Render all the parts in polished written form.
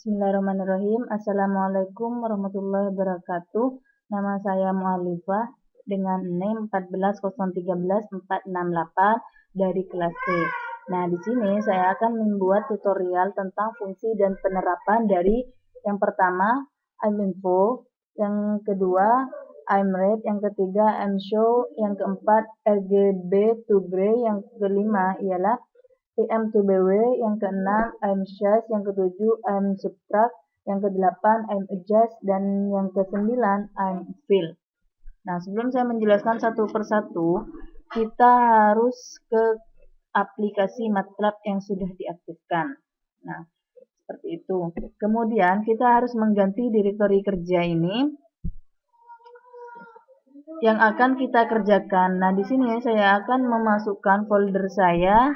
Bismillahirrahmanirrahim. Assalamualaikum warahmatullahi wabarakatuh. Nama saya Mu'alifah dengan NIM 140134468 dari kelas C. Nah, di sini saya akan membuat tutorial tentang fungsi dan penerapan dari yang pertama IMInfo, yang kedua IMRead, yang ketiga IMShow, yang keempat RGB2Gray, yang kelima ialah IM2BW, yang keenam IMShace, yang ketujuh IMSubtract, yang kedelapan IMadjust, dan yang kesembilan IMfill. Nah, sebelum saya menjelaskan satu persatu, kita harus ke aplikasi MATLAB yang sudah diaktifkan. Nah, seperti itu. Kemudian kita harus mengganti direktori kerja ini yang akan kita kerjakan. Nah, di sini saya akan memasukkan folder saya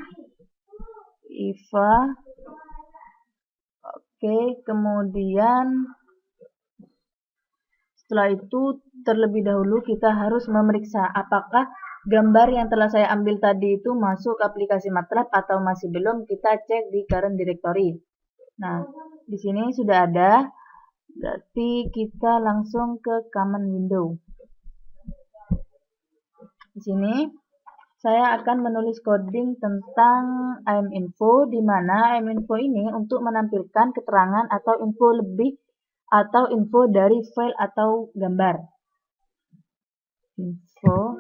IVA. Oke, kemudian setelah itu terlebih dahulu kita harus memeriksa apakah gambar yang telah saya ambil tadi itu masuk ke aplikasi MATLAB atau masih belum. Kita cek di current directory. Nah, di sini sudah ada. Berarti kita langsung ke command window. Di sini saya akan menulis coding tentang IMInfo, di mana IMInfo ini untuk menampilkan keterangan atau info lebih atau info dari file atau gambar. Info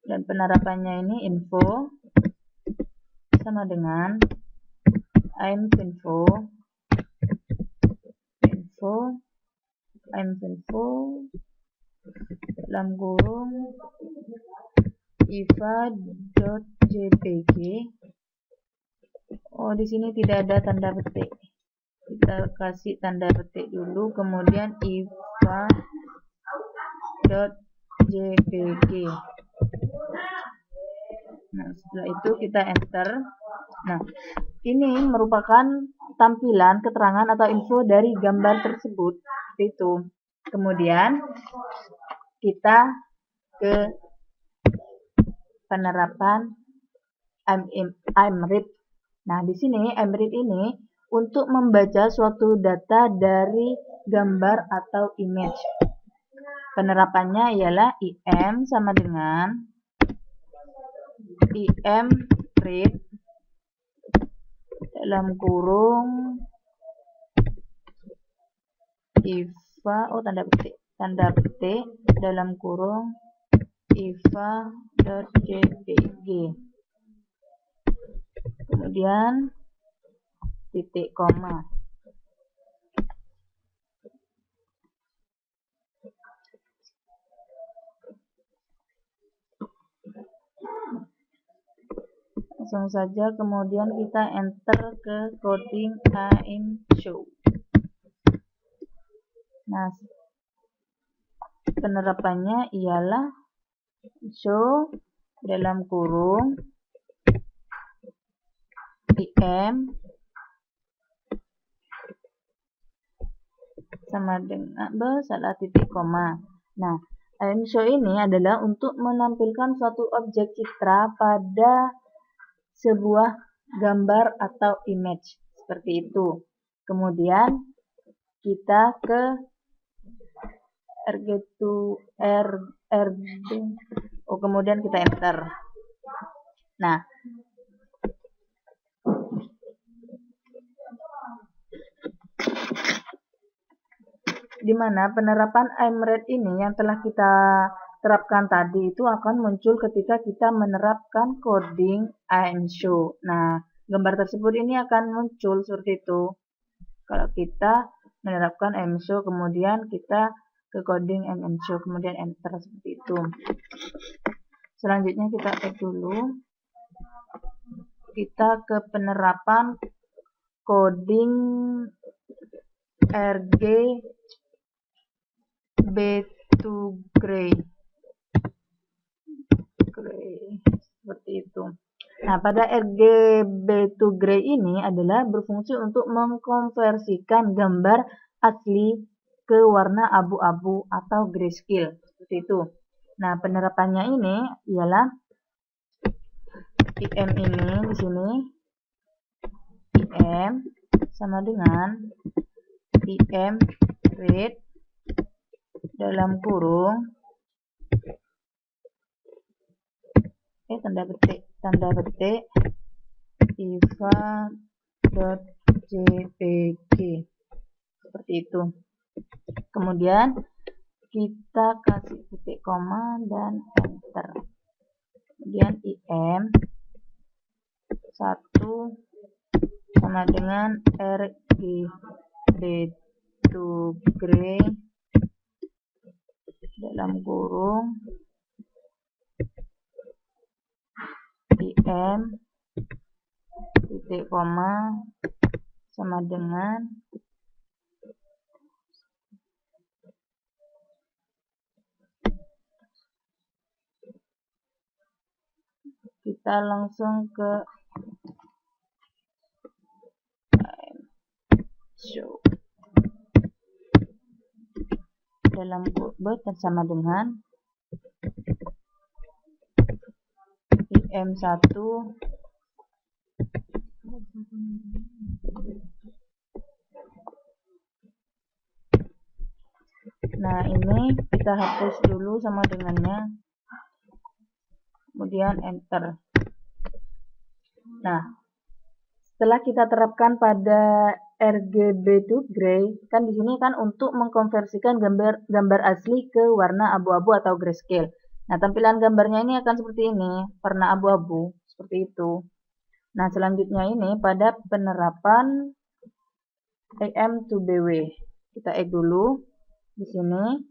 dan penerapannya ini info sama dengan IMInfo, IMInfo dalam kurung iva.jpg. Oh, di sini tidak ada tanda petik. Kita kasih tanda petik dulu, kemudian iva.jpg. Nah, setelah itu kita enter. Nah, ini merupakan tampilan keterangan atau info dari gambar tersebut. Seperti itu. Kemudian kita ke penerapan IMRead. Nah, di sini IMRead ini untuk membaca suatu data dari gambar atau image. Penerapannya ialah IM sama dengan IMRead dalam kurung IVA, tanda petik dalam kurung iva.jpg. Kemudian titik koma. Langsung saja kemudian kita enter ke coding IMShow. Nah, penerapannya ialah show dalam kurung IM sama dengan salah titik koma. Nah, IMShow ini adalah untuk menampilkan suatu objek citra pada sebuah gambar atau image seperti itu. Kemudian kita ke kemudian kita enter. Nah, di mana penerapan IMRead ini yang telah kita terapkan tadi itu akan muncul ketika kita menerapkan coding IMShow. Nah, gambar tersebut ini akan muncul seperti itu. Kalau kita menerapkan IMShow, kemudian kita ke coding IMShow, kemudian enter seperti itu. Selanjutnya kita cek dulu. Kita ke penerapan coding RGB2Gray. Seperti itu. Nah, pada RGB2Gray ini adalah berfungsi untuk mengkonversikan gambar asli ke warna abu-abu atau grayscale. Seperti itu. Nah, penerapannya ini ialah IM ini di sini IM sama dengan IM read dalam kurung tanda petik iva.jpg seperti itu. Kemudian kita kasih titik koma dan enter. Kemudian IM 1 sama dengan RGB2Gray dalam kurung IM titik koma sama dengan kita langsung ke show dalam kurung sama dengan IM1 nah ini kita hapus dulu sama dengannya, kemudian enter. Nah, setelah kita terapkan pada RGB2Gray, kan di sini kan untuk mengkonversikan gambar asli ke warna abu-abu atau grayscale. Nah, tampilan gambarnya ini akan seperti ini, warna abu-abu, seperti itu. Nah, selanjutnya ini pada penerapan IM2BW. Kita add dulu di sini,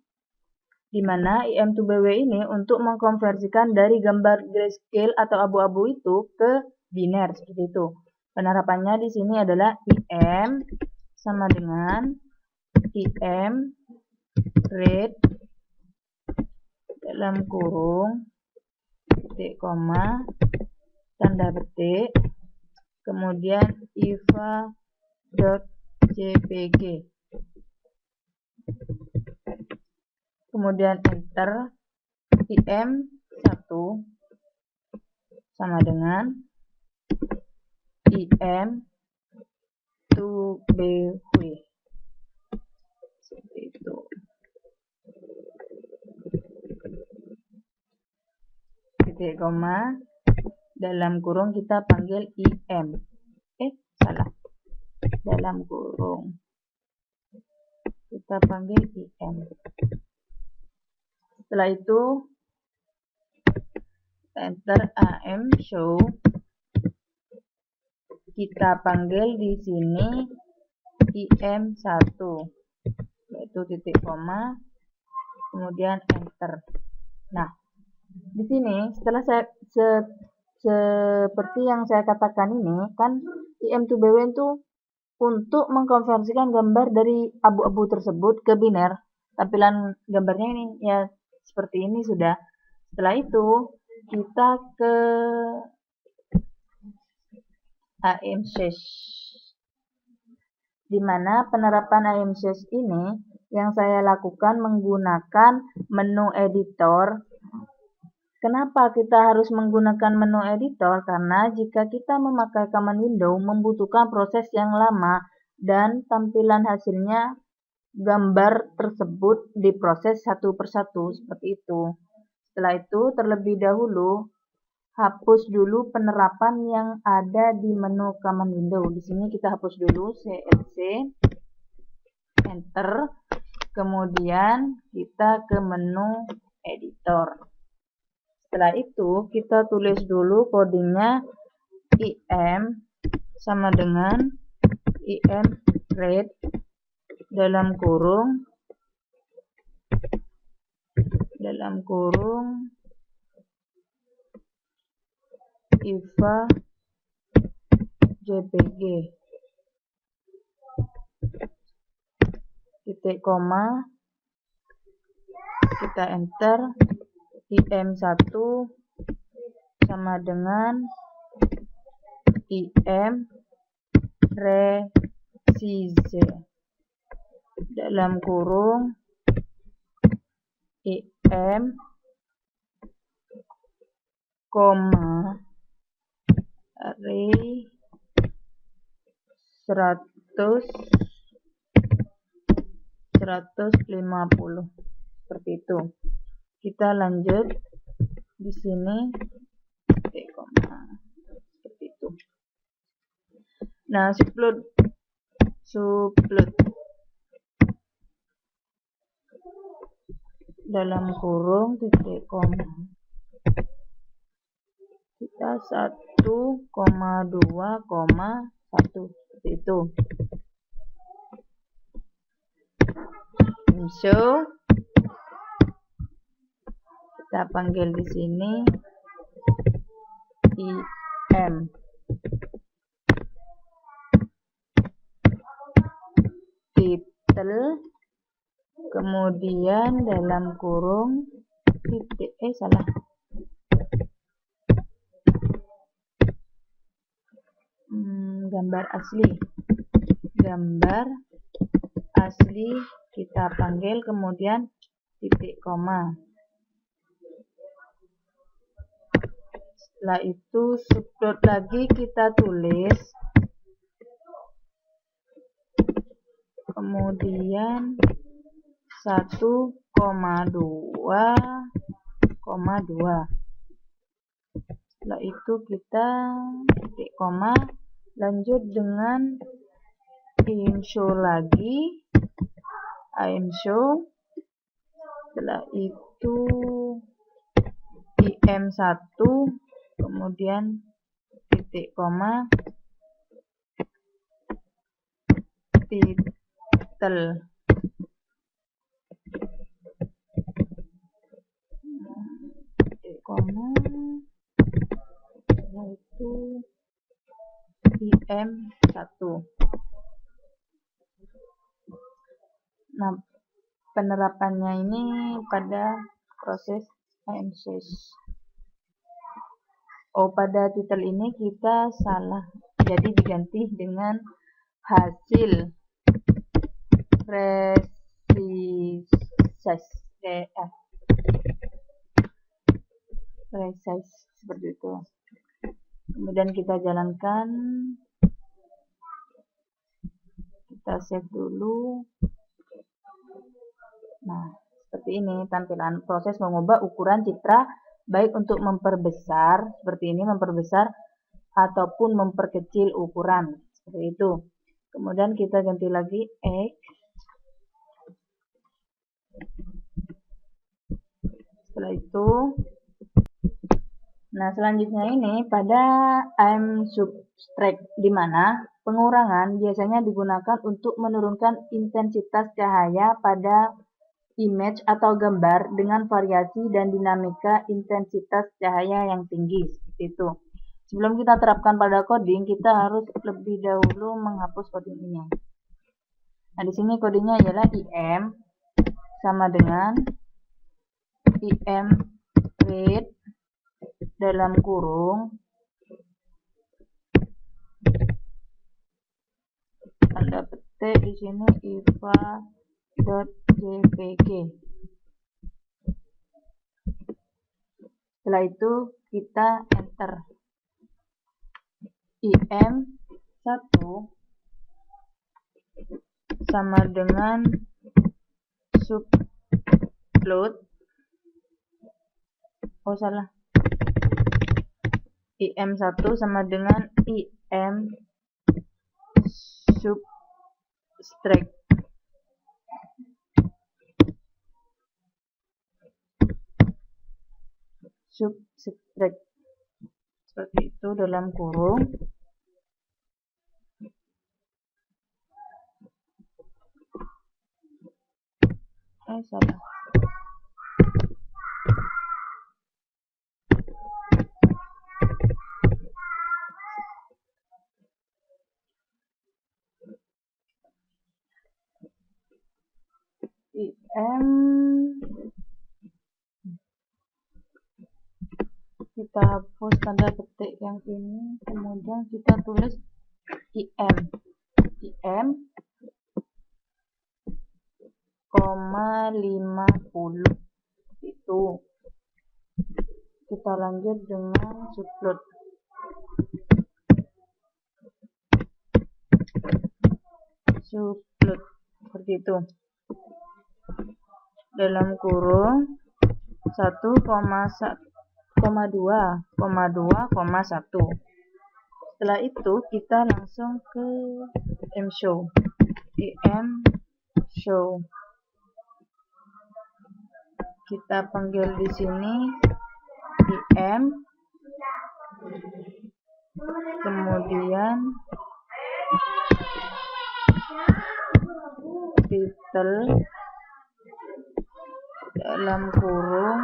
di mana IM2BW ini untuk mengkonversikan dari gambar grayscale atau abu-abu itu ke biner, seperti itu. Penerapannya di sini adalah IM sama dengan IM read dalam kurung titik koma tanda petik kemudian iva.jpg, kemudian enter. IM 1 sama dengan IM2BW seperti itu. Titik koma dalam kurung kita panggil IM. Salah. Dalam kurung kita panggil IM. Setelah itu enter AM show. Kita panggil di sini IM1 yaitu titik koma kemudian enter. Nah, di sini setelah seperti yang saya katakan ini kan IM2BW itu untuk mengkonversikan gambar dari abu-abu tersebut ke biner. Tampilan gambarnya ini ya seperti ini sudah. Setelah itu kita ke IMShape, di mana penerapan IMShape ini yang saya lakukan menggunakan menu editor. Kenapa kita harus menggunakan menu editor? Karena jika kita memakai command window membutuhkan proses yang lama dan tampilan hasilnya gambar tersebut diproses satu persatu seperti itu. Setelah itu terlebih dahulu hapus dulu penerapan yang ada di menu command window. Di sini kita hapus dulu CLC, enter, kemudian kita ke menu editor. Setelah itu kita tulis dulu codingnya IM sama dengan IM read dalam kurung iva.jpg titik koma kita enter. IM1 sama dengan IM resize dalam kurung IM koma array 100 150 seperti itu. Kita lanjut di sini titik koma seperti itu. Nah, subload dalam kurung titik koma kita 1,2,1 seperti itu. So kita panggil di sini IM. Titel, kemudian dalam kurung titik gambar asli kita panggil, kemudian titik koma. Setelah itu subload lagi kita tulis, kemudian 1,2,2. Setelah itu kita titik koma, lanjut dengan IMShow lagi, IMShow. Setelah itu IM1, kemudian titik koma, titel. Titik koma, setelah itu IM1. Nah, penerapannya ini pada proses IMSys. Pada titel ini kita salah, jadi diganti dengan hasil resize seperti itu. Kemudian kita jalankan, kita save dulu. Nah, seperti ini tampilan proses mengubah ukuran citra, baik untuk memperbesar seperti ini, memperbesar ataupun memperkecil ukuran seperti itu. Kemudian kita ganti lagi X. Setelah itu, nah selanjutnya ini pada IMSubtract, di mana pengurangan biasanya digunakan untuk menurunkan intensitas cahaya pada image atau gambar dengan variasi dan dinamika intensitas cahaya yang tinggi seperti itu. Sebelum kita terapkan pada coding, kita harus lebih dahulu menghapus coding ini. Nah, di sini codingnya adalah IM sama dengan IM read dalam kurung tanda petik di sini iva.jpg. Setelah itu kita enter. IM1 sama dengan subload. IM1 sama dengan IM subtract. Seperti itu dalam kurung. Salah. IM kita hapus tanda petik yang ini, kemudian kita tulis IM 50 itu. Kita lanjut dengan subload. Seperti itu. dalam kurung 1,2,1. Setelah itu kita langsung ke show. Show. Kita panggil di sini kemudian title dalam kurung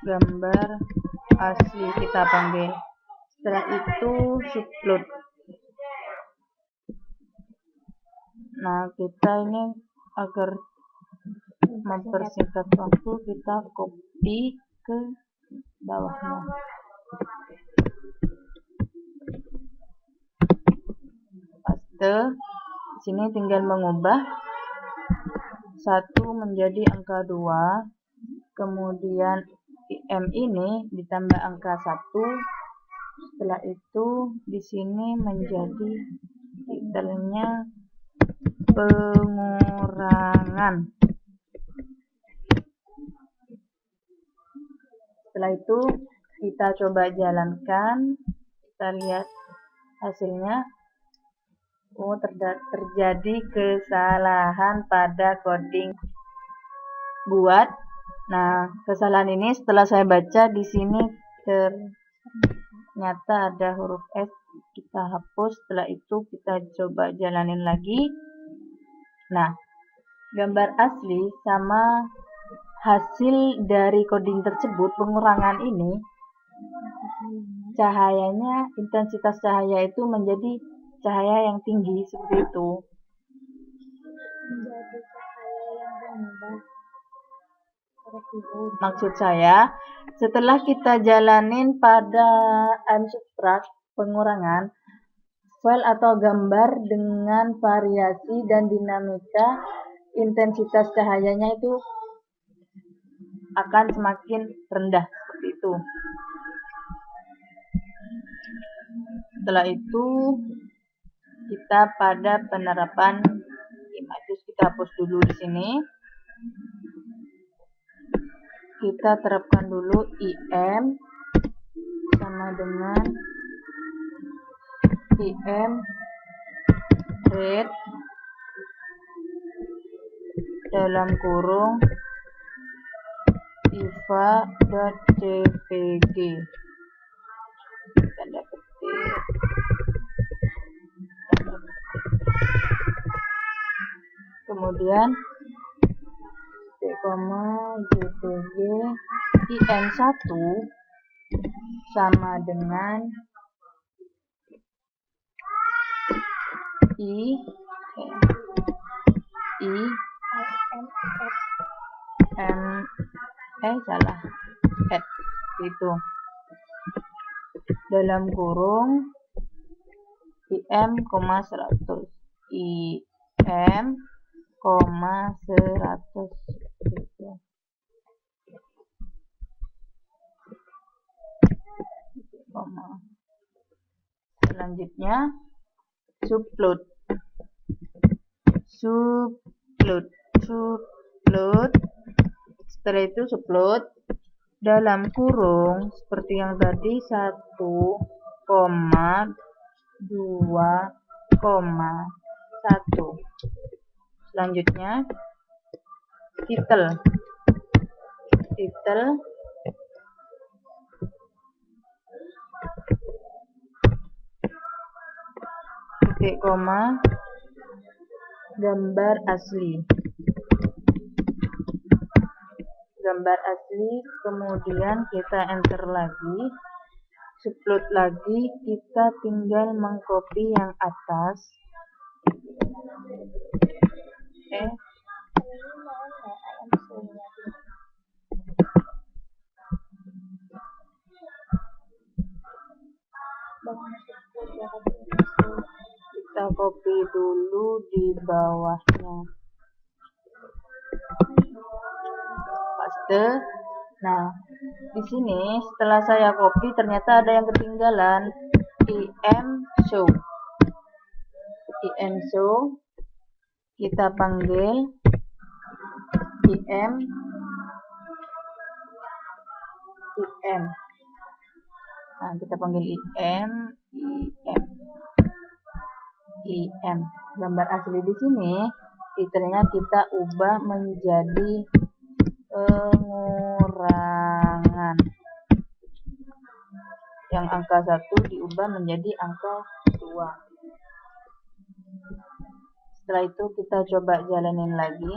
gambar asli kita panggil. Setelah itu upload. Nah, kita ini agar mempersingkat waktu, kita copy ke bawahnya. Paste. Di sini tinggal mengubah 1 menjadi angka 2, kemudian IM ini ditambah angka 1. Setelah itu di sini menjadi titelnya pengurangan. Setelah itu kita coba jalankan, kita lihat hasilnya. Oh, terjadi kesalahan pada coding buat. Nah, kesalahan ini setelah saya baca di sini ternyata ada huruf S, kita hapus. Setelah itu kita coba jalanin lagi. Nah, gambar asli sama hasil dari coding tersebut, pengurangan ini, cahayanya, intensitas cahaya itu menjadi cahaya yang tinggi seperti itu. Menjadi cahaya yang rendah. Maksud saya, setelah kita jalanin pada subtract pengurangan, file atau gambar dengan variasi dan dinamika intensitas cahayanya itu akan semakin rendah seperti itu. Setelah itu kita pada penerapan images, kita hapus dulu di sini. Kita terapkan dulu IM sama dengan IM read dalam kurung iva.jpg tanda petik. Kemudian jpg IM1 sama dengan itu dalam kurung IM,100 IM,100 gitu. Selanjutnya upload. Setelah itu upload dalam kurung seperti yang tadi 1,2,1. Selanjutnya title titik koma gambar asli, kemudian kita enter lagi, upload lagi, kita tinggal mengcopy yang atas. Kita copy dulu di bawahnya, paste. Nah, di sini setelah saya copy ternyata ada yang ketinggalan. show. show kita panggil im. Nah, kita panggil im. Gambar asli di sini titelnya kita ubah menjadi pengurangan. Yang angka 1 diubah menjadi angka 2. Setelah itu kita coba jalanin lagi.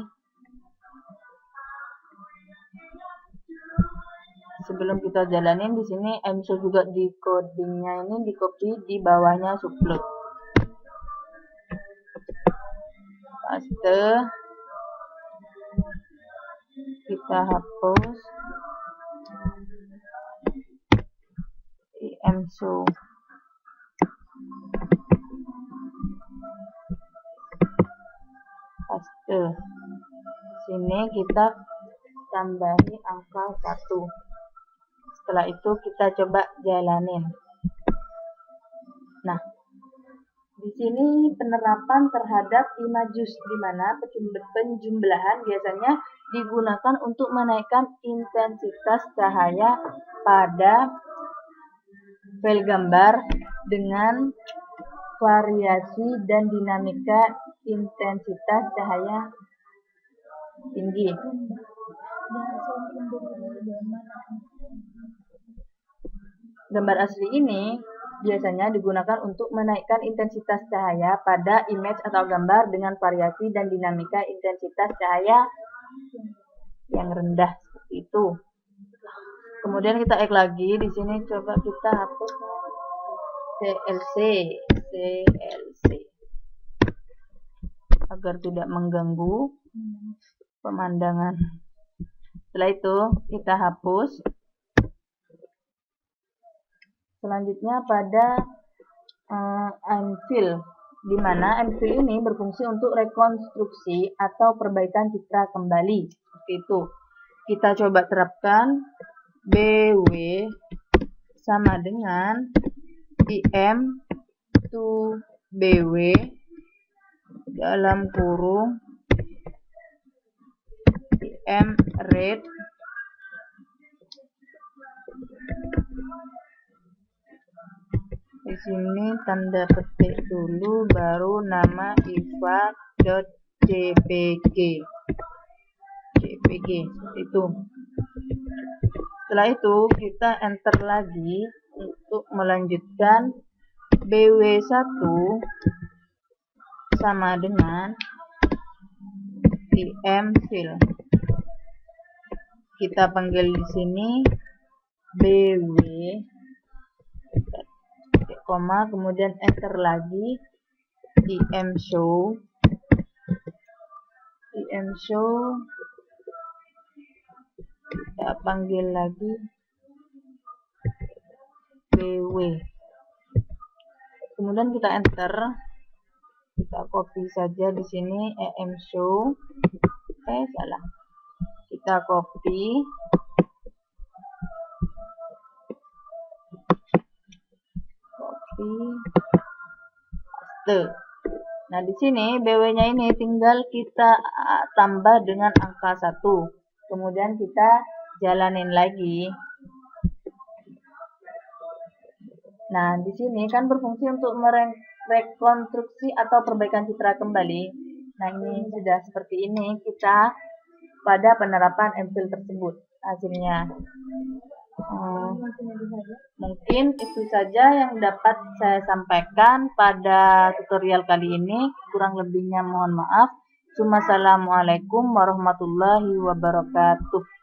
Sebelum kita jalanin, di sini show juga di codingnya ini di copy di bawahnya subplot. Paste. Kita hapus show. Paste. Sini kita tambahi angka 1. Setelah itu kita coba jalanin. Nah, di sini penerapan terhadap Imajus, di mana penjumlahan biasanya digunakan untuk menaikkan intensitas cahaya pada file gambar dengan variasi dan dinamika intensitas cahaya tinggi. Gambar asli ini biasanya digunakan untuk menaikkan intensitas cahaya pada image atau gambar dengan variasi dan dinamika intensitas cahaya yang rendah, seperti itu. Kemudian kita add lagi di sini, coba kita hapus CLC agar tidak mengganggu pemandangan. Setelah itu kita hapus. Selanjutnya pada Unfill, di mana Unfill ini berfungsi untuk rekonstruksi atau perbaikan citra kembali. Seperti itu. Kita coba terapkan BW sama dengan IM to BW dalam kurung IM rate di sini tanda petik dulu, baru nama iva.jpg itu. Setelah itu kita enter lagi untuk melanjutkan BW1 sama dengan imfill. Kita panggil di sini BW, koma, kemudian enter lagi imshow. Kita panggil lagi BW. Kemudian kita enter. Kita copy saja di sini imshow. Salah. Kita copy. Paste. Nah, di sini BW-nya ini tinggal kita tambah dengan angka 1. Kemudian kita jalanin lagi. Nah, di sini kan berfungsi untuk merekonstruksi atau perbaikan citra kembali. Nah, ini sudah seperti ini kita pada penerapan MFill tersebut hasilnya. Mungkin itu saja yang dapat saya sampaikan pada tutorial kali ini. Kurang lebihnya mohon maaf. Assalamualaikum warahmatullahi wabarakatuh.